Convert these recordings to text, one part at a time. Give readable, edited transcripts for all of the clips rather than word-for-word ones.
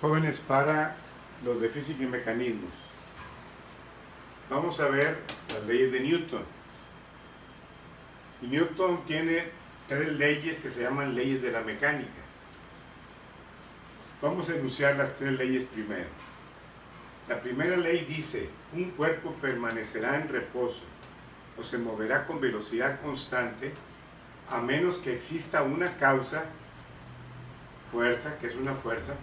Jóvenes, para los de física y mecanismos, vamos a ver las leyes de Newton. Y Newton tiene tres leyes que se llaman leyes de la mecánica. Vamos a enunciar las tres leyes primero. La primera ley dice: un cuerpo permanecerá en reposo o se moverá con velocidad constante a menos que exista una causa, fuerza, que es una fuerza,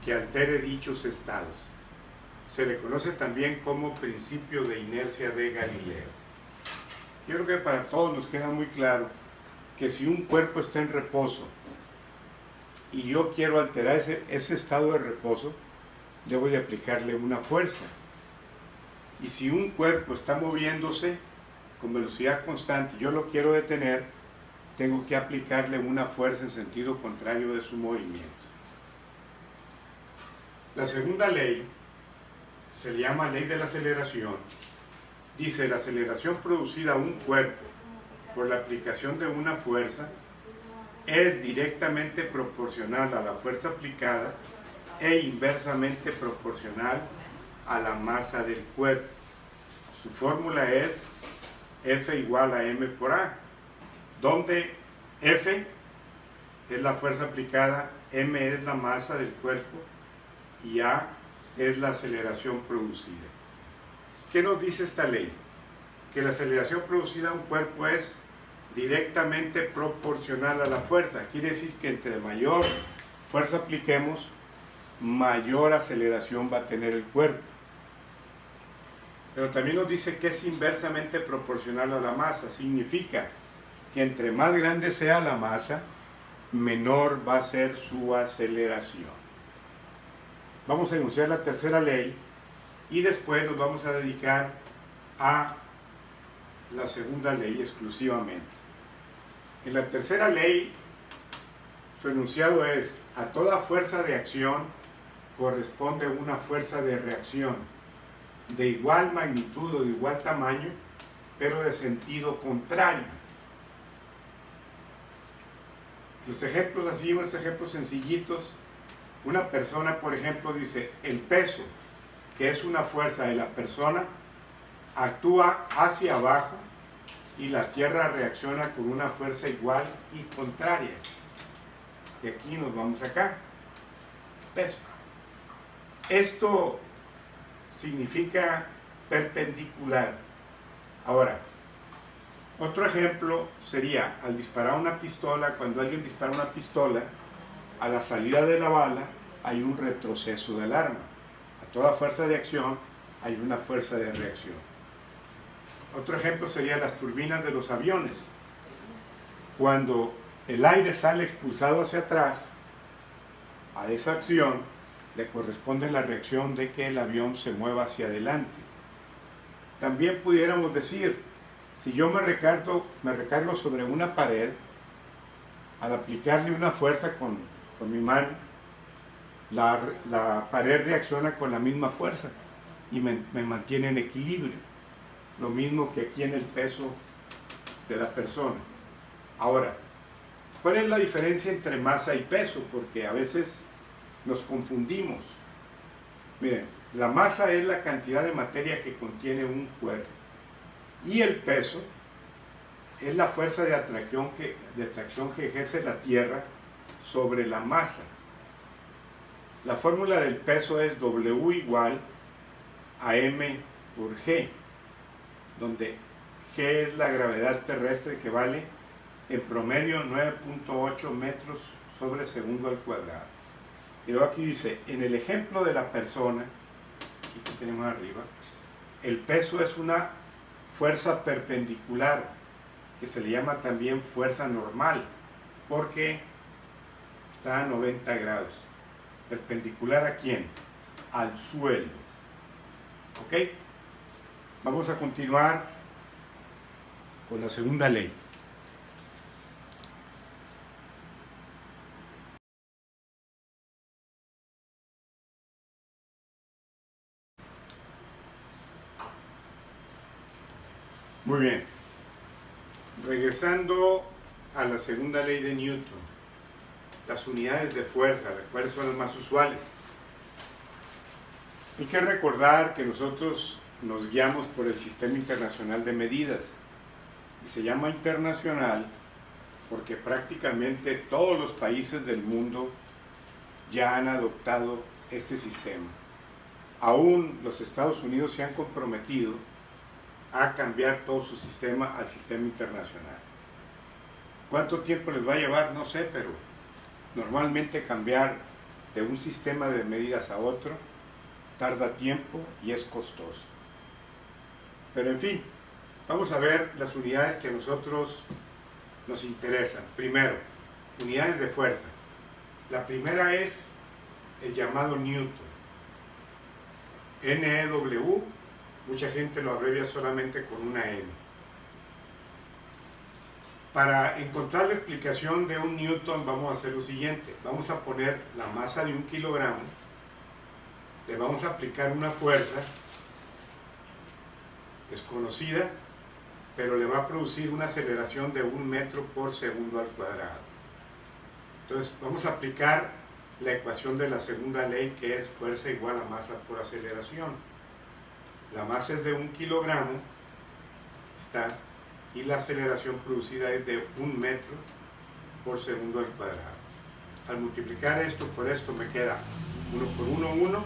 que altere dichos estados. Se le conoce también como principio de inercia de Galileo. Yo creo que para todos nos queda muy claro que si un cuerpo está en reposo y yo quiero alterar ese estado de reposo, debo de aplicarle una fuerza. Y si un cuerpo está moviéndose con velocidad constante y yo lo quiero detener, tengo que aplicarle una fuerza en sentido contrario de su movimiento. La segunda ley se le llama ley de la aceleración. Dice: la aceleración producida a un cuerpo por la aplicación de una fuerza es directamente proporcional a la fuerza aplicada e inversamente proporcional a la masa del cuerpo. Su fórmula es F igual a M por A, donde F es la fuerza aplicada, M es la masa del cuerpo y A es la aceleración producida. ¿Qué nos dice esta ley? Que la aceleración producida a un cuerpo es directamente proporcional a la fuerza. Quiere decir que entre mayor fuerza apliquemos, mayor aceleración va a tener el cuerpo. Pero también nos dice que es inversamente proporcional a la masa. Significa que entre más grande sea la masa, menor va a ser su aceleración. Vamos a enunciar la tercera ley y después nos vamos a dedicar a la segunda ley exclusivamente. En la tercera ley, su enunciado es: a toda fuerza de acción corresponde una fuerza de reacción de igual magnitud o de igual tamaño, pero de sentido contrario. Los ejemplos, así, unos ejemplos sencillitos. Una persona, por ejemplo, dice: el peso, que es una fuerza de la persona, actúa hacia abajo y la tierra reacciona con una fuerza igual y contraria. Y aquí nos vamos acá. Peso. Esto significa perpendicular. Ahora, otro ejemplo sería al disparar una pistola. Cuando alguien dispara una pistola, a la salida de la bala hay un retroceso del arma. A toda fuerza de acción hay una fuerza de reacción. Otro ejemplo sería las turbinas de los aviones. Cuando el aire sale expulsado hacia atrás, a esa acción le corresponde la reacción de que el avión se mueva hacia adelante. También pudiéramos decir: si yo me recargo sobre una pared, al aplicarle una fuerza con mi mano, la pared reacciona con la misma fuerza y me mantiene en equilibrio. Lo mismo que aquí en el peso de la persona. Ahora, ¿cuál es la diferencia entre masa y peso? Porque a veces nos confundimos. Miren, la masa es la cantidad de materia que contiene un cuerpo. Y el peso es la fuerza de atracción que ejerce la Tierra sobre la masa. La fórmula del peso es W igual a M por G, donde G es la gravedad terrestre, que vale en promedio 9.8 metros sobre segundo al cuadrado. Y luego aquí dice: en el ejemplo de la persona, aquí que tenemos arriba, el peso es una fuerza perpendicular, que se le llama también fuerza normal, porque está a 90 grados. ¿Perpendicular a quién? Al suelo. ¿Ok? Vamos a continuar con la segunda ley. Muy bien. Regresando a la segunda ley de Newton, las unidades de fuerza, ¿cuáles son las más usuales? Hay que recordar que nosotros nos guiamos por el Sistema Internacional de Medidas y se llama internacional porque prácticamente todos los países del mundo ya han adoptado este sistema. Aún los Estados Unidos se han comprometido a cambiar todo su sistema al sistema internacional. ¿Cuánto tiempo les va a llevar? No sé, pero normalmente cambiar de un sistema de medidas a otro tarda tiempo y es costoso. Pero en fin, vamos a ver las unidades que a nosotros nos interesan. Primero, unidades de fuerza. La primera es el llamado Newton. NEW, mucha gente lo abrevia solamente con una N. Para encontrar la explicación de un Newton vamos a hacer lo siguiente. Vamos a poner la masa de 1 kilogramo, le vamos a aplicar una fuerza desconocida, pero le va a producir una aceleración de 1 metro por segundo al cuadrado. Entonces vamos a aplicar la ecuación de la segunda ley, que es fuerza igual a masa por aceleración. La masa es de 1 kilogramo, y la aceleración producida es de 1 metro por segundo al cuadrado. Al multiplicar esto por esto me queda 1 por 1, 1,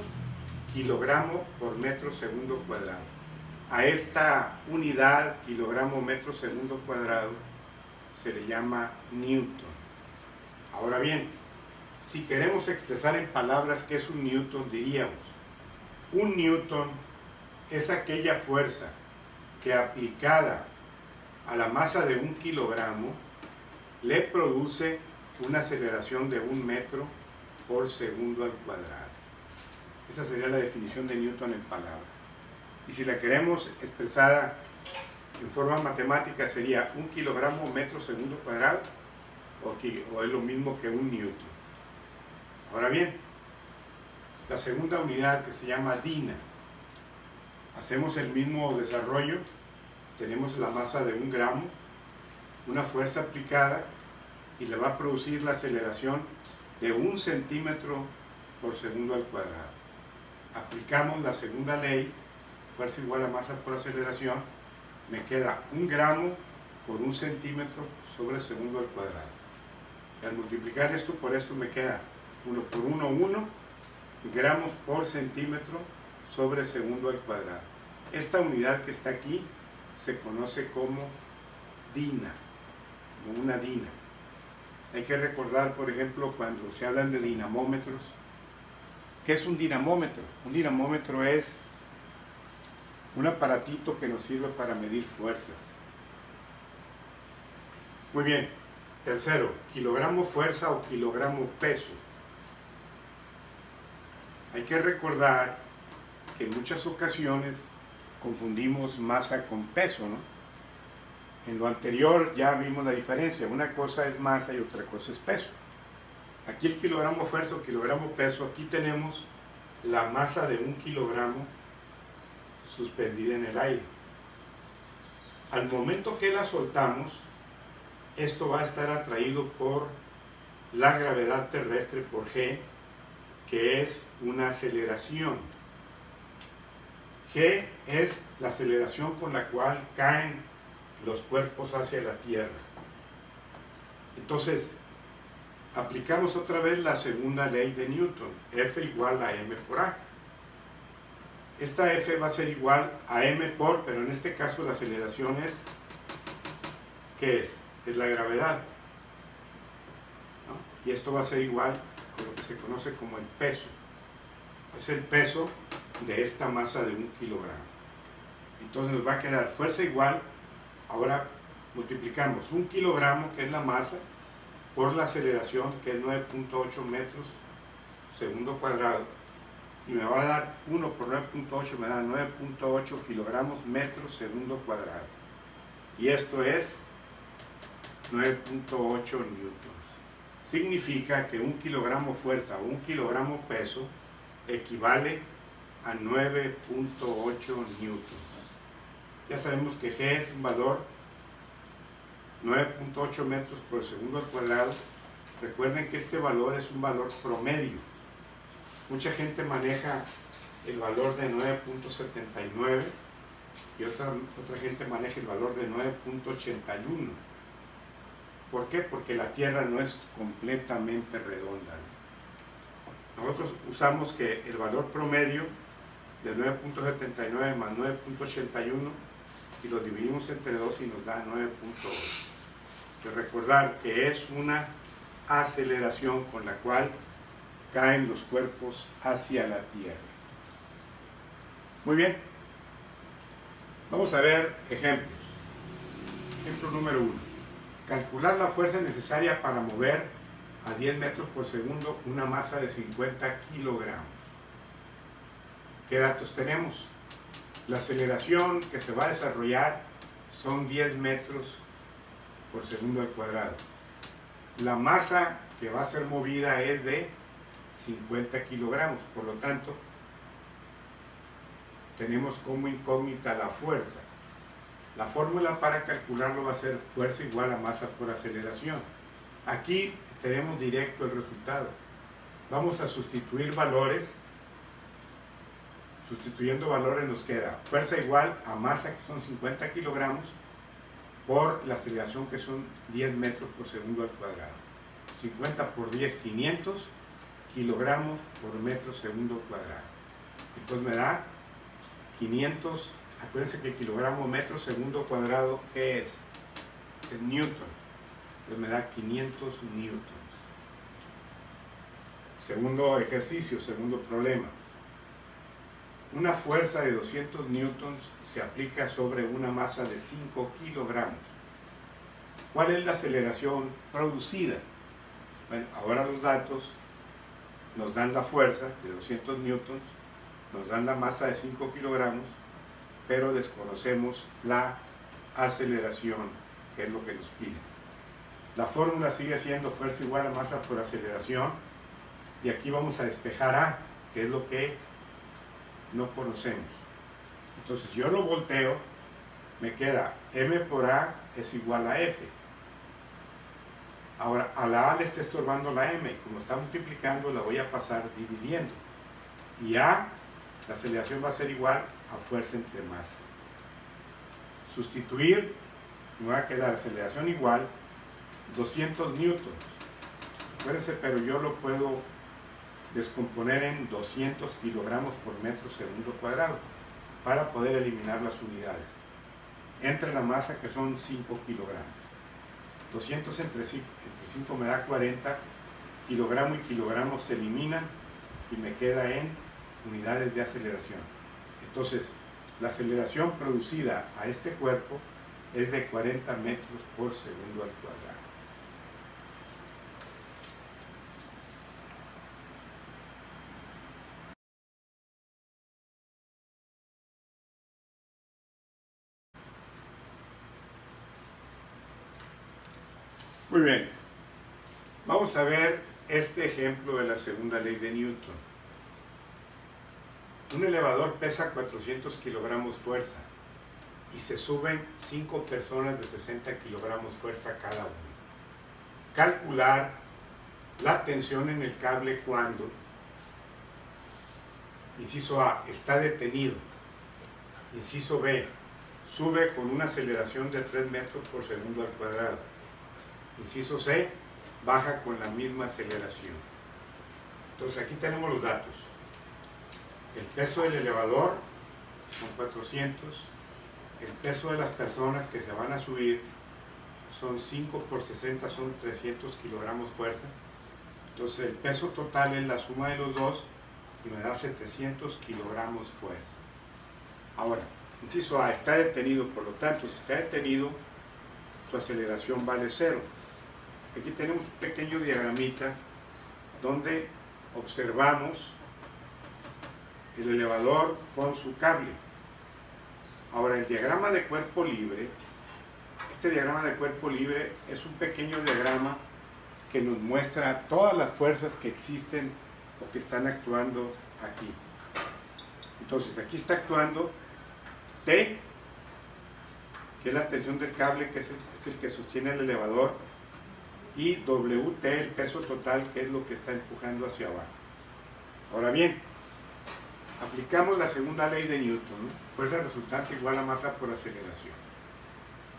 kilogramo por metro segundo cuadrado. A esta unidad, kilogramo metro segundo cuadrado, se le llama Newton. Ahora bien, si queremos expresar en palabras qué es un Newton, diríamos: un Newton es aquella fuerza que aplicada a la masa de 1 kilogramo le produce una aceleración de 1 metro por segundo al cuadrado. Esa sería la definición de Newton en palabras. Y si la queremos expresada en forma matemática sería 1 kilogramo metro segundo cuadrado, o es lo mismo que 1 Newton. Ahora bien, la segunda unidad, que se llama DINA, hacemos el mismo desarrollo. Tenemos la masa de 1 gramo, una fuerza aplicada y le va a producir la aceleración de 1 centímetro por segundo al cuadrado. Aplicamos la segunda ley, fuerza igual a masa por aceleración, me queda 1 gramo por 1 centímetro sobre segundo al cuadrado. Y al multiplicar esto por esto me queda 1 por 1, 1, gramos por centímetro sobre segundo al cuadrado. Esta unidad que está aquí se conoce como DINA, como una DINA. Hay que recordar, por ejemplo, cuando se hablan de dinamómetros, ¿qué es un dinamómetro? Un dinamómetro es un aparatito que nos sirve para medir fuerzas. Muy bien. Tercero, kilogramo fuerza o kilogramo peso. Hay que recordar que en muchas ocasiones confundimos masa con peso, ¿no? En lo anterior ya vimos la diferencia. Una cosa es masa y otra cosa es peso. Aquí el kilogramo fuerza o kilogramo peso, aquí tenemos la masa de 1 kilogramo suspendida en el aire. Al momento que la soltamos, esto va a estar atraído por la gravedad terrestre, por G, que es una aceleración. G es la aceleración con la cual caen los cuerpos hacia la Tierra. Entonces, aplicamos otra vez la segunda ley de Newton, F igual a m por A. Esta F va a ser igual a m por, pero en este caso la aceleración es, ¿qué es? Es la gravedad, ¿no? Y esto va a ser igual a lo que se conoce como el peso. Es el peso de esta masa de 1 kilogramo. Entonces nos va a quedar fuerza igual. Ahora multiplicamos 1 kilogramo, que es la masa, por la aceleración, que es 9.8 metros segundo cuadrado, y me va a dar 1 por 9.8, me da 9.8 kilogramos metro segundo cuadrado, y esto es 9.8 newtons. Significa que 1 kilogramo fuerza o 1 kilogramo peso equivale a 9.8 newtons. Ya sabemos que G es un valor 9.8 metros por segundo al cuadrado. Recuerden que este valor es un valor promedio. Mucha gente maneja el valor de 9.79 y otra gente maneja el valor de 9.81. ¿Por qué? Porque la Tierra no es completamente redonda. Nosotros usamos que el valor promedio de 9.79 más 9.81 y lo dividimos entre 2 y nos da 9.8. Recordar que es una aceleración con la cual caen los cuerpos hacia la Tierra. Muy bien, vamos a ver ejemplos. Ejemplo número 1. Calcular la fuerza necesaria para mover a 10 metros por segundo una masa de 50 kilogramos. ¿Qué datos tenemos? La aceleración que se va a desarrollar son 10 metros por segundo al cuadrado. La masa que va a ser movida es de 50 kilogramos, por lo tanto, tenemos como incógnita la fuerza. La fórmula para calcularlo va a ser fuerza igual a masa por aceleración. Aquí tenemos directo el resultado. Vamos a sustituir valores. Sustituyendo valores nos queda fuerza igual a masa, que son 50 kilogramos, por la aceleración, que son 10 metros por segundo al cuadrado. 50 por 10, 500 kilogramos por metro segundo cuadrado. Entonces me da 500, acuérdense que kilogramo metro segundo cuadrado, ¿qué es? Es newton. Entonces me da 500 newtons. Segundo ejercicio, segundo problema. Una fuerza de 200 newtons se aplica sobre una masa de 5 kilogramos. ¿Cuál es la aceleración producida? Bueno, ahora los datos nos dan la fuerza de 200 newtons, nos dan la masa de 5 kilogramos, pero desconocemos la aceleración, que es lo que nos piden. La fórmula sigue siendo fuerza igual a masa por aceleración, y aquí vamos a despejar A, que es lo que no conocemos. Entonces yo lo volteo, me queda M por A es igual a F. Ahora a la A le está estorbando la M, y como está multiplicando la voy a pasar dividiendo. Y A, la aceleración va a ser igual a fuerza entre masa. Sustituir, me va a quedar aceleración igual 200 newtons. Acuérdense, pero yo lo puedo descomponer en 200 kilogramos por metro segundo cuadrado para poder eliminar las unidades. Entre la masa, que son 5 kilogramos. 200 entre 5 me da 40, kilogramo y kilogramo se eliminan y me queda en unidades de aceleración. Entonces, la aceleración producida a este cuerpo es de 40 metros por segundo al cuadrado. Muy bien, vamos a ver este ejemplo de la segunda ley de Newton. Un elevador pesa 400 kilogramos fuerza y se suben 5 personas de 60 kilogramos fuerza cada uno. Calcular la tensión en el cable cuando, inciso A, está detenido, inciso B, sube con una aceleración de 3 metros por segundo al cuadrado, inciso C, baja con la misma aceleración. Entonces aquí tenemos los datos. El peso del elevador son 400, el peso de las personas que se van a subir son 5 por 60, son 300 kilogramos fuerza. Entonces el peso total es la suma de los dos y me da 700 kilogramos fuerza. Ahora, inciso A, está detenido, por lo tanto, si está detenido, su aceleración vale 0. Aquí tenemos un pequeño diagramita donde observamos el elevador con su cable. Ahora, el diagrama de cuerpo libre, este diagrama de cuerpo libre es un pequeño diagrama que nos muestra todas las fuerzas que existen o que están actuando aquí. Entonces, aquí está actuando T, que es la tensión del cable, que es el que sostiene el elevador, y WT, el peso total, que es lo que está empujando hacia abajo. Ahora bien, aplicamos la segunda ley de Newton, ¿no? Fuerza resultante igual a masa por aceleración.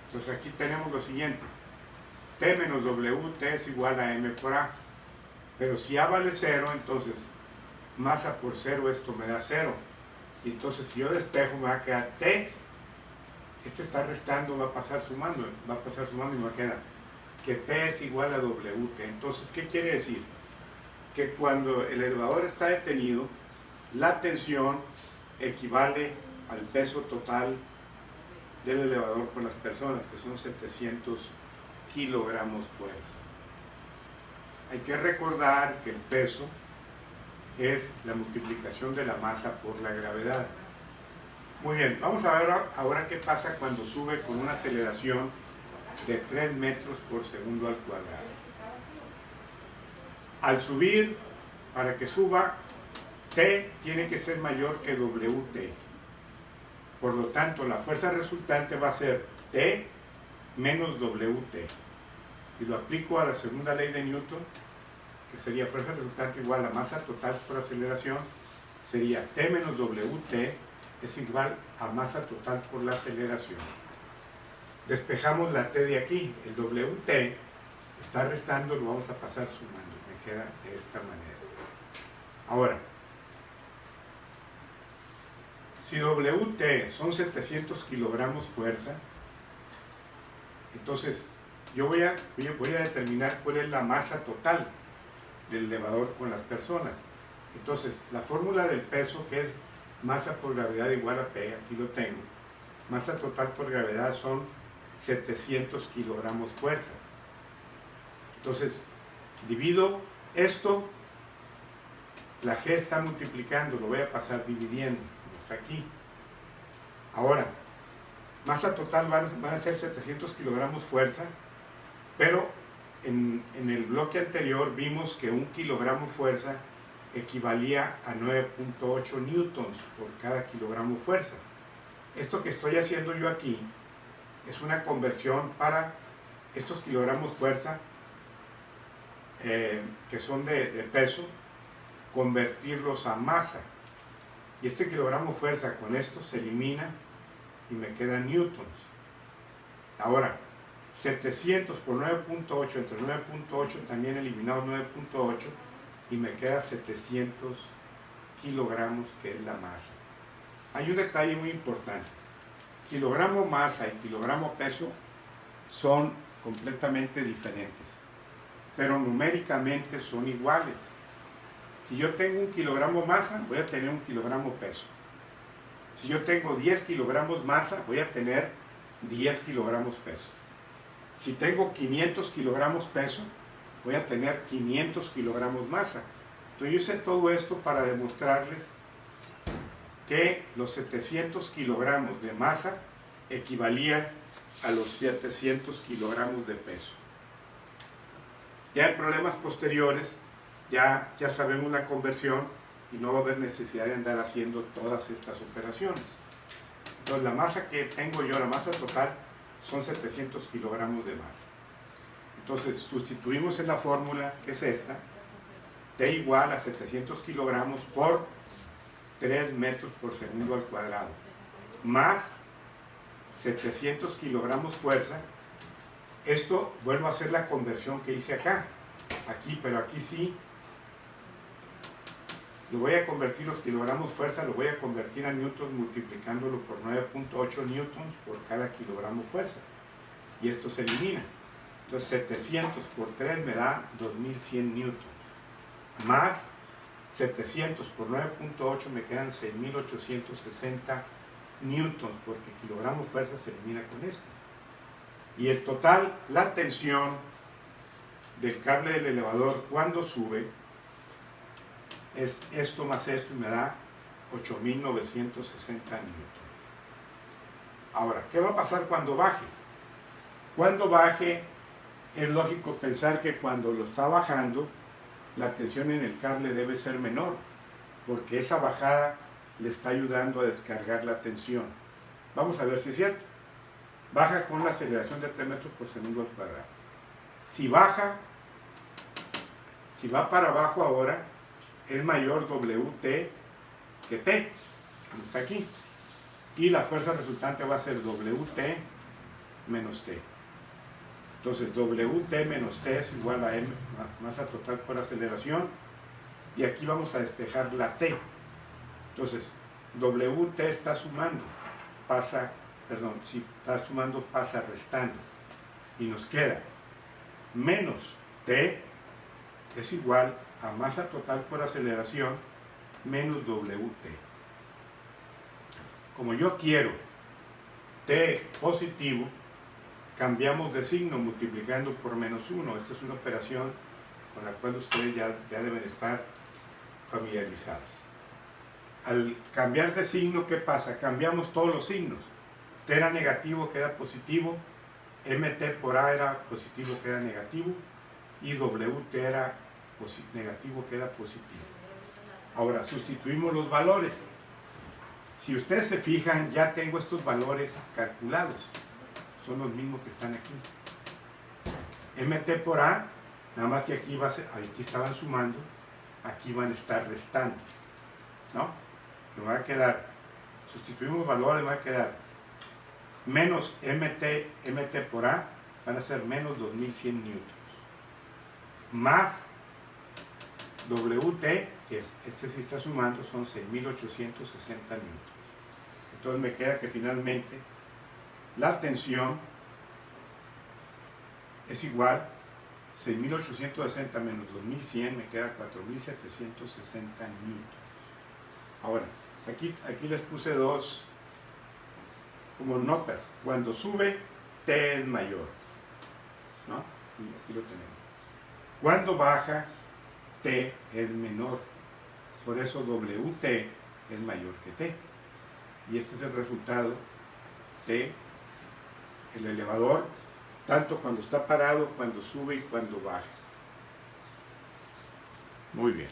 Entonces aquí tenemos lo siguiente, T menos W, T es igual a M por A. Pero si A vale 0, entonces masa por 0, esto me da 0. Y entonces si yo despejo me va a quedar T, este está restando, va a pasar sumando y me va a quedar que T es igual a WT. Entonces, ¿qué quiere decir? Que cuando el elevador está detenido, la tensión equivale al peso total del elevador con las personas, que son 700 kilogramos fuerza. Hay que recordar que el peso es la multiplicación de la masa por la gravedad. Muy bien, vamos a ver ahora qué pasa cuando sube con una aceleración de 3 metros por segundo al cuadrado. Al subir, para que suba, T tiene que ser mayor que WT. Por lo tanto, la fuerza resultante va a ser T menos WT. Y lo aplico a la segunda ley de Newton, que sería fuerza resultante igual a masa total por aceleración, sería T menos WT es igual a masa total por la aceleración. Despejamos la T de aquí, el WT está restando, lo vamos a pasar sumando, me queda de esta manera. Ahora, si WT son 700 kilogramos fuerza, entonces yo voy a determinar cuál es la masa total del elevador con las personas. Entonces, la fórmula del peso, que es masa por gravedad igual a P, aquí lo tengo. Masa total por gravedad son 700 kilogramos fuerza. Entonces, divido esto, la G está multiplicando, lo voy a pasar dividiendo, como está aquí. Ahora, masa total van a ser 700 kilogramos fuerza, pero en el bloque anterior vimos que 1 kilogramo fuerza equivalía a 9.8 newtons por cada kilogramo fuerza. Esto que estoy haciendo yo aquí es una conversión para estos kilogramos fuerza que son de peso, convertirlos a masa. Y este kilogramo fuerza con esto se elimina y me quedan newtons. Ahora, 700 por 9.8 entre 9.8 también eliminado 9.8 y me queda 700 kilogramos, que es la masa. Hay un detalle muy importante. Kilogramo masa y kilogramo peso son completamente diferentes, pero numéricamente son iguales. Si yo tengo 1 kilogramo masa, voy a tener 1 kilogramo peso. Si yo tengo 10 kilogramos masa, voy a tener 10 kilogramos peso. Si tengo 500 kilogramos peso, voy a tener 500 kilogramos masa. Entonces yo hice todo esto para demostrarles que los 700 kilogramos de masa equivalían a los 700 kilogramos de peso. Ya en problemas posteriores, ya sabemos la conversión y no va a haber necesidad de andar haciendo todas estas operaciones. Entonces la masa que tengo yo, la masa total, son 700 kilogramos de masa. Entonces sustituimos en la fórmula, que es esta, T igual a 700 kilogramos por 3 metros por segundo al cuadrado, más 700 kilogramos fuerza. Esto vuelvo a hacer la conversión que hice acá, pero aquí sí, lo voy a convertir los kilogramos fuerza, lo voy a convertir a newtons multiplicándolo por 9.8 newtons por cada kilogramo fuerza. Y esto se elimina. Entonces 700 por 3 me da 2100 newtons. Más 700 por 9.8 me quedan 6860 newtons, porque kilogramo fuerza se elimina con esto. Y el total, la tensión del cable del elevador cuando sube, es esto más esto y me da 8960 newtons. Ahora, ¿qué va a pasar cuando baje? Cuando baje, es lógico pensar que cuando lo está bajando, la tensión en el cable debe ser menor, porque esa bajada le está ayudando a descargar la tensión. Vamos a ver si es cierto. Baja con la aceleración de 3 metros por segundo al cuadrado. Si baja, si va para abajo ahora, es mayor WT que T, como está aquí. Y la fuerza resultante va a ser WT menos T. Entonces WT menos T es igual a M, masa total por aceleración. Y aquí vamos a despejar la T. Entonces WT está sumando, pasa restando. Y nos queda menos T es igual a masa total por aceleración menos WT. Como yo quiero T positivo, cambiamos de signo multiplicando por menos 1. Esta es una operación con la cual ustedes ya deben estar familiarizados. Al cambiar de signo, ¿qué pasa? Cambiamos todos los signos. T era negativo, queda positivo. MT por A era positivo, queda negativo. Y WT era negativo, queda positivo. Ahora sustituimos los valores. Si ustedes se fijan, ya tengo estos valores calculados. Son los mismos que están aquí. MT por A, nada más que aquí estaban sumando, aquí van a estar restando, ¿no? Que va a quedar, sustituimos valores, va a quedar menos MT por A, van a ser menos 2100 newtons, más WT, que este sí está sumando, son 6860 newtons. Entonces me queda que finalmente la tensión es igual 6.860 menos 2.100, me queda 4.760 newtons. Ahora, aquí les puse dos como notas. Cuando sube, T es mayor, ¿no? Y aquí lo tenemos. Cuando baja, T es menor. Por eso WT es mayor que T. Y este es el resultado de el elevador, tanto cuando está parado, cuando sube y cuando baja. Muy bien.